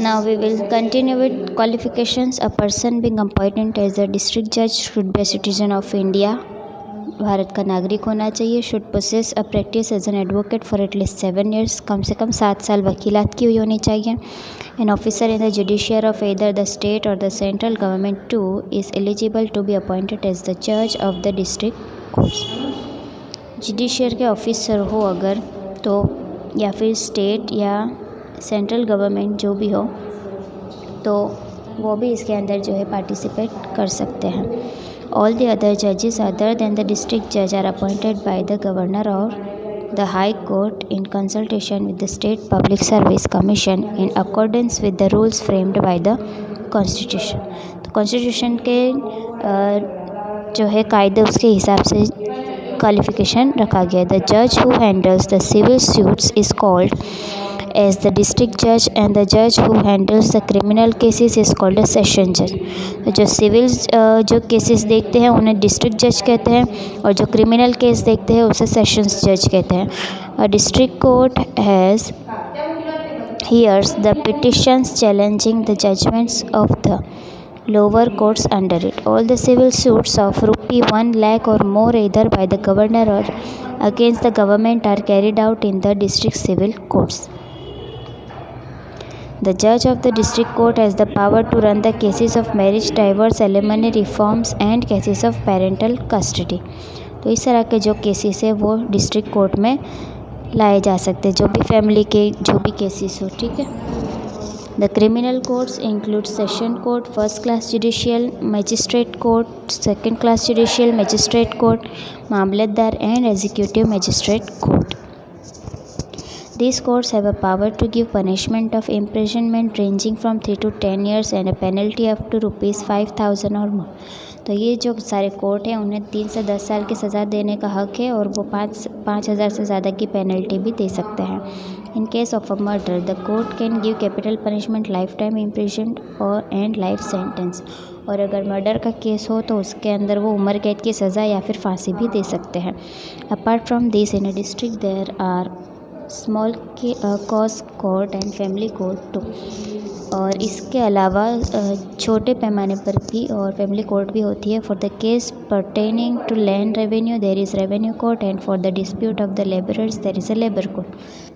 Now we will continue with qualifications. A person being appointed as a district judge should be a citizen of India. Bharat का नागरिक होना चाहिए. Should possess a practice as an advocate for at least 7 years. कम से कम 7 साल वकीलात की हुई होनी चाहिए. An officer in the judiciary of either the state or the central government too is eligible to be appointed as the judge of the district courts. Judiciary के officer हो अगर तो या फिर स्टेट या सेंट्रल गवर्नमेंट जो भी हो तो वो भी इसके अंदर जो है पार्टिसिपेट कर सकते हैं. ऑल द अदर जजेस अदर देन द डिस्ट्रिक्ट जज are appointed by the governor और the high court in consultation with the state public service commission in accordance with the rules framed by the constitution. तो constitution के जो है कायदे उसके हिसाब से क्वालिफिकेशन रखा गया. द जज who handles the civil suits is called as the district जज एंड द जज who handles the criminal cases is called a session जज. जो सिविल जो केसेस देखते हैं उन्हें डिस्ट्रिक्ट जज कहते हैं और जो क्रिमिनल केस देखते हैं उसे सेशंस जज कहते हैं. A district court has hears the petitions challenging the judgments of the lower courts under it. All the civil suits of ₹1 lakh or more either by the governor or against the government are carried out in the district civil courts. The judge of the district court has the power to run the cases of marriage, divorce, alimony, reforms and cases of parental custody. तो इस तरह के जो cases है वो district court में लाए जा सकते हैं, जो भी फैमिली के जो भी केसेस हो. ठीक है. The criminal courts include session court, first class judicial magistrate court, second class judicial magistrate court, mamlatdar and executive magistrate court. These courts have a power to give punishment of imprisonment ranging from 3 to 10 years and a penalty up to ₹5,000 or more. तो ये जो सारे court हैं उन्हें 3 से 10 साल की सज़ा देने का हक है और वो 5,000 से ज़्यादा की पेनल्टी भी दे सकते हैं. In case of a murder the court can give capital punishment, life time imprison और एंड लाइफ सेंटेंस. और अगर मर्डर का केस हो तो उसके अंदर वो उम्र कैद की सज़ा या फिर फांसी भी दे सकते हैं. Apart from this in a district there are small cause court and family court too. और इसके अलावा छोटे पैमाने पर भी और फैमिली कोर्ट भी होती है. For the case pertaining to land revenue there is revenue court and for the dispute of the labourers there is a labour court.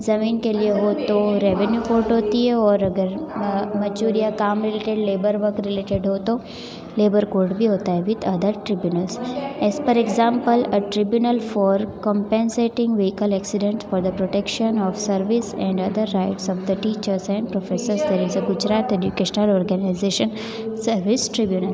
ज़मीन के लिए हो तो रेवेन्यू कोर्ट होती है और अगर मजदूर या काम रिलेटेड लेबर वर्क रिलेटेड हो तो लेबर कोर्ट भी होता है with other tribunals. As per example a tribunal for compensating vehicle accident for the protection of service and other rights of the teachers and professors there is a Gujarat educational organisation service tribunal.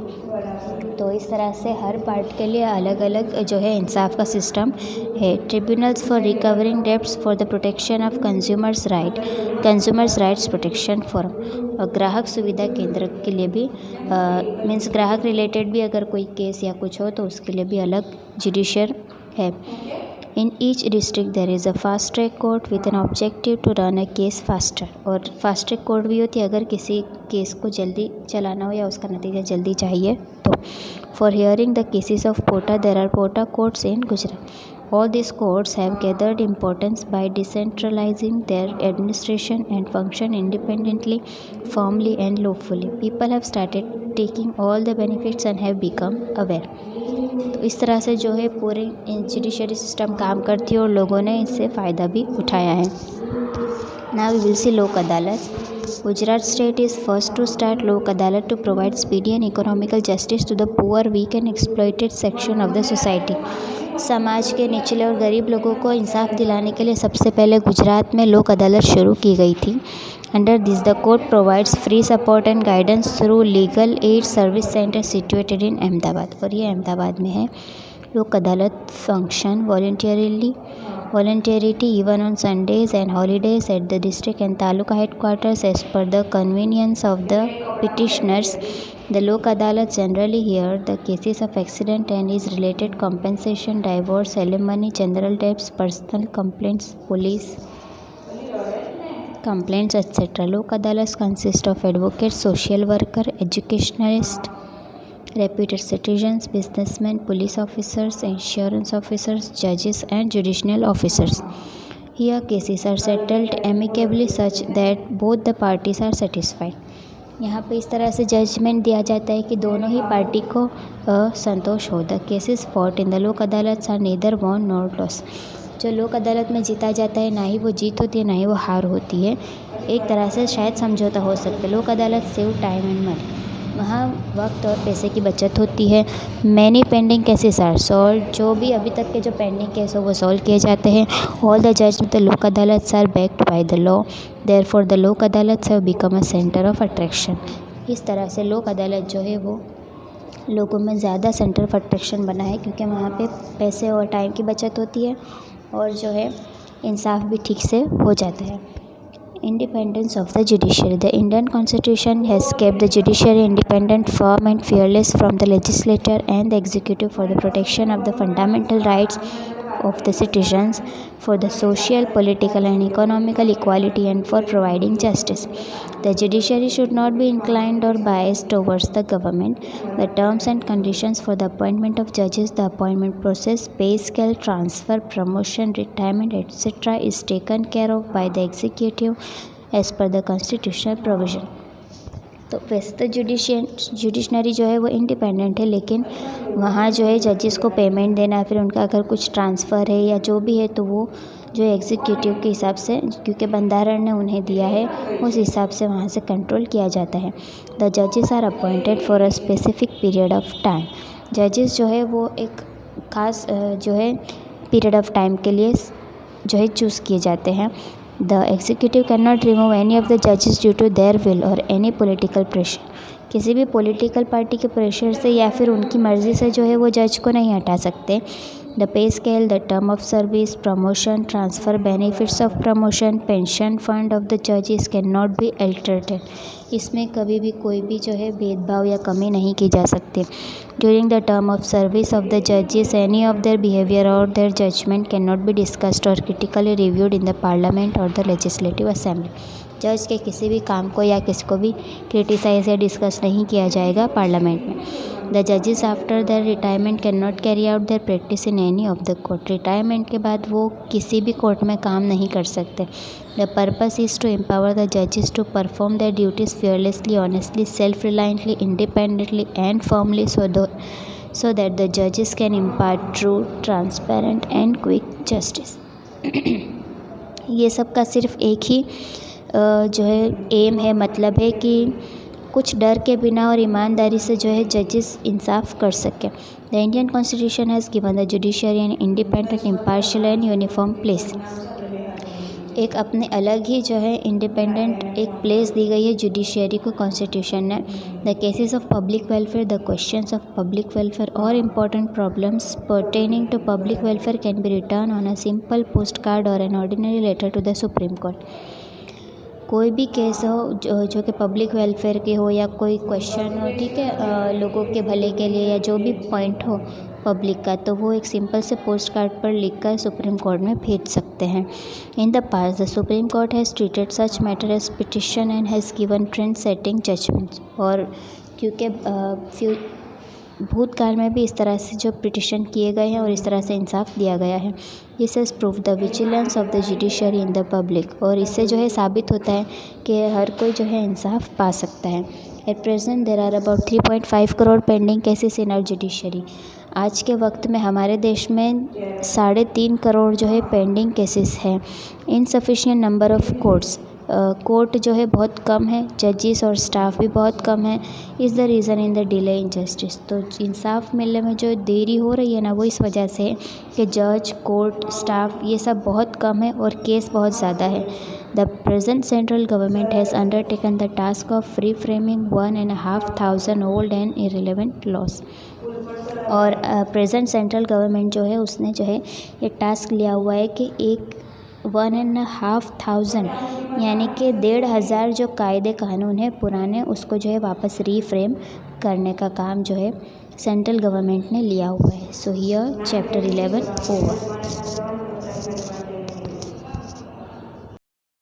तो इस तरह से हर part के लिए अलग अलग जो है इंसाफ का सिस्टम है. Tribunals for recovering debts for the protection of consumers rights protection forum. और ग्राहक सुविधा केंद्र के लिए भी मीन्स ग्राहक रिलेटेड भी अगर कोई केस या कुछ हो तो उसके लिए भी अलग जुडिशियर है. In each district there is a fast track court with an objective to run a case faster. और फास्ट ट्रैक कोर्ट भी होती है अगर किसी केस को जल्दी चलाना हो या उसका नतीजा जल्दी चाहिए तो. For hearing the cases of POTA there are POTA courts in Gujarat. All these courts have gathered importance by decentralizing their administration and function independently, firmly and lawfully. People have started taking all the benefits and have become aware. तो इस तरह से जो है पूरे judiciary system काम करती है और लोगों ने इससे फ़ायदा भी उठाया है. Now we will see लोक अदालत. Gujarat state is first to start Lok Adalat to provide speedy and economical justice to the poor, weak and exploited section of the society. समाज के निचले और गरीब लोगों को इंसाफ दिलाने के लिए सबसे पहले गुजरात में लोक अदालत शुरू की गई थी. Under this the court provides free support and guidance through legal aid service centre situated in Ahmedabad. और ये अहमदाबाद में है. लोक अदालत function voluntarily even on Sundays and holidays at the district and taluka headquarters as per the convenience of the petitioners. The Lok Adalat generally hear the cases of accident and its related compensation, divorce, alimony, general debts, personal complaints, police complaints, etc. Lok Adalats consist of advocates, social worker, educationalists, reputed citizens, businessmen, police officers, insurance officers, judges and judicial officers. Here cases are settled amicably such that both the parties are satisfied. यहाँ पे इस तरह से judgement दिया जाता है कि दोनों ही पार्टी को संतोष हो. The cases fought in the Lok Adalat are neither won nor lost. जो लोक अदालत में जीता जाता है ना ही वो जीत होती है ना ही वो हार होती है. एक तरह से शायद समझौता हो सकता है. लोक अदालत सेव टाइम एंड मनी. वहाँ वक्त और पैसे की बचत होती है. Many pending cases are solve. जो भी अभी तक के जो पेंडिंग केस हो वो सॉल्व किए जाते हैं. ऑल द जज the Lok Adalat are backed by the law. Therefore the Lok Adalat have become a centre of attraction. इस तरह से लोक अदालत जो है वो लोगों में ज़्यादा सेंटर ऑफ अट्रैक्शन बना है, क्योंकि वहाँ पे पैसे और टाइम की बचत होती है और जो है इंसाफ भी ठीक से हो जाता है. Independence of the judiciary. The Indian Constitution has kept the judiciary independent, firm and fearless from the legislature and the executive for the protection of the fundamental rights of the citizens, for the social, political and economical equality and for providing justice. The judiciary should not be inclined or biased towards the government. The terms and conditions for the appointment of judges, the appointment process, pay scale, transfer, promotion, retirement, etc. is taken care of by the executive as per the constitutional provision. तो वैसे तो जुडिशनरी जो है वो independent है, लेकिन वहाँ जो है जजेस को पेमेंट देना, फिर उनका अगर कुछ ट्रांसफ़र है या जो भी है तो वो जो एग्जीक्यूटिव के हिसाब से, क्योंकि बंधारण ने उन्हें दिया है, उस हिसाब से वहाँ से कंट्रोल किया जाता है. द जजेस are appointed for a specific period of time. जजेस जो है वो एक ख़ास जो है पीरियड ऑफ टाइम के लिए जो है चूज़ किए जाते हैं. The executive cannot remove any of the judges due to their will or any political pressure. किसी भी पॉलिटिकल पार्टी के प्रेशर से या फिर उनकी मर्ज़ी से जो है वो जज को नहीं हटा सकते. The pay scale, the term of service, promotion, transfer, benefits of promotion, pension fund of the जजेस कैन नॉट बी अल्टरेटेड. इसमें कभी भी कोई भी जो है भेदभाव या कमी नहीं की जा सकती. During the term of service of the जजेस any of their behaviour or their judgment can not be discussed or critically reviewed in the parliament or the legislative assembly. जज के किसी भी काम को या किसी को भी क्रिटिसाइज़ या डिस्कस नहीं किया जाएगा पार्लियामेंट में. द जजेस after their retirement can not carry out their practice in any of the court. Retirement के बाद वो किसी भी कोर्ट में काम नहीं कर सकते. The purpose is to empower the जजेस to perform their duties fearlessly, honestly, self-reliantly, independently and firmly so that the judges can impart true, transparent and quick justice. ये सब का सिर्फ एक ही जो है एम है, मतलब है कि कुछ डर के बिना और ईमानदारी से जो है जजेस इंसाफ कर सकें. The Indian constitution has given the judiciary an independent, impartial and uniform place. एक अपने अलग ही जो है इंडिपेंडेंट एक प्लेस दी गई है जुडिशरी को कॉन्स्टिट्यूशन ने. The cases of public welfare, the questions of public welfare or important problems pertaining to public welfare can be written on a simple post card or an ordinary letter to the supreme court. कोई भी case हो जो कि public welfare के हो या कोई question हो, ठीक है, लोगों के भले के लिए या जो भी पॉइंट हो पब्लिक का, तो वो एक सिंपल से पोस्ट कार्ड पर लिखकर सुप्रीम कोर्ट में भेज सकते हैं. In the past the supreme court has treated such matter as petition and has given trend setting judgements. और क्योंकि भूतकाल में भी इस तरह से जो पिटिशन किए गए हैं और इस तरह से इंसाफ दिया गया है. This has prove the vigilance of the judiciary in the public. और इससे जो है साबित होता है कि हर कोई जो है इंसाफ पा सकता है. At present there are about 3.5 crore pending cases in our judiciary. आज के वक्त में हमारे देश में 3.5 करोड़ जो है पेंडिंग केसेस हैं. Insufficient number of courts, court जो है बहुत कम है, जजेस और स्टाफ भी बहुत कम है. Is the reason in the delay in justice. तो इंसाफ मिलने में जो देरी हो रही है ना, वो इस वजह से है कि जज, कोर्ट, स्टाफ ये सब बहुत कम है और केस बहुत ज़्यादा है. The present central government has undertaken the task of free framing 1,500 old and irrelevant loss. और प्रेजेंट सेंट्रल गवर्नमेंट जो है उसने जो है ये टास्क लिया हुआ है कि 1,500 यानी कि 1,500 जो कायदे कानून है पुराने, उसको जो है वापस रीफ्रेम करने का काम जो है सेंट्रल गवर्नमेंट ने लिया हुआ है. So here chapter 11 over.